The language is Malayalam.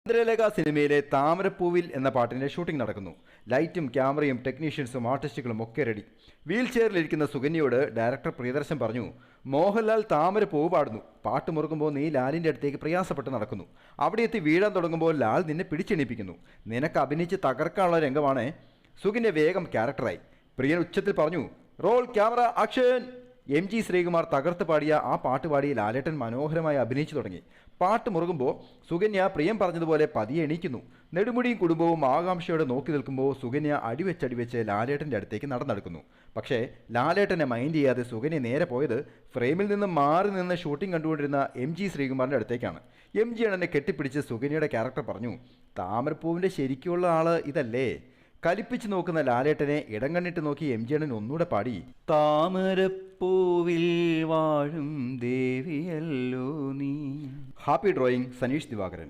ചന്ദ്രലേഖ സിനിമയിലെ താമരപ്പൂവിൽ എന്ന പാട്ടിന്റെ ഷൂട്ടിംഗ് നടക്കുന്നു. ലൈറ്റും ക്യാമറയും ടെക്നീഷ്യൻസും ആർട്ടിസ്റ്റുകളും ഒക്കെ റെഡി. വീൽ ചെയറിലിരിക്കുന്ന സുകന്യയോട് ഡയറക്ടർ പ്രിയദർശൻ പറഞ്ഞു, മോഹൻലാൽ താമരപ്പൂവ് പാടുന്നു. പാട്ട് മുറുകുമ്പോൾ നീ ലാലിന്റെ അടുത്തേക്ക് പ്രയാസപ്പെട്ട് നടക്കുന്നു. അവിടെ എത്തി വീഴാൻ തുടങ്ങുമ്പോൾ ലാൽ നിന്നെ പിടിച്ചെണീപ്പിക്കുന്നു. നിനക്ക് അഭിനയിച്ച് തകർക്കാനുള്ള രംഗമാണ്. സുകന്യ വേഗം ക്യാരക്ടറായി. പ്രിയൻ ഉച്ചത്തിൽ പറഞ്ഞു, roll camera action. MG Sreekumar തകർത്ത് പാടിയ ആ പാട്ട് പാടി ലാലേട്ടൻ മനോഹരമായി അഭിനയിച്ചു തുടങ്ങി. പാട്ട് മുറുകുമ്പോൾ സുകന്യ പ്രിയം പറഞ്ഞതുപോലെ പതിയെ എണീക്കുന്നു. നെടുമുടിയും കുടുംബവും ആകാംക്ഷയോടെ നോക്കി നിൽക്കുമ്പോൾ സുകന്യ അടിവെച്ച് ലാലേട്ടൻ്റെ അടുത്തേക്ക് നടന്നെടുക്കുന്നു. പക്ഷേ ലാലേട്ടനെ മൈൻഡ് ചെയ്യാതെ സുകന്യ നേരെ പോയത് ഫ്രെയിമിൽ നിന്ന് മാറി നിന്ന് ഷൂട്ടിംഗ് കണ്ടുകൊണ്ടിരുന്ന MG ശ്രീകുമാറിൻ്റെ അടുത്തേക്കാണ്. MG അണ്ണനെ കെട്ടിപ്പിടിച്ച് സുകന്യയുടെ ക്യാരക്ടർ പറഞ്ഞു, താമരപ്പൂവിൻ്റെ ശരിക്കുള്ള ആള് ഇതല്ലേ? കലിപ്പിച്ച് നോക്കുന്ന ലാലേട്ടനെ ഇടം കണ്ണിട്ട് നോക്കി MG അണ്ണൻ ഒന്നുകൂടെ പാടി, താമരപ്പൂവിൽ വാഴും ദേവിയല്ലോ നീ. Happy drawing, Saneesh Divakaran.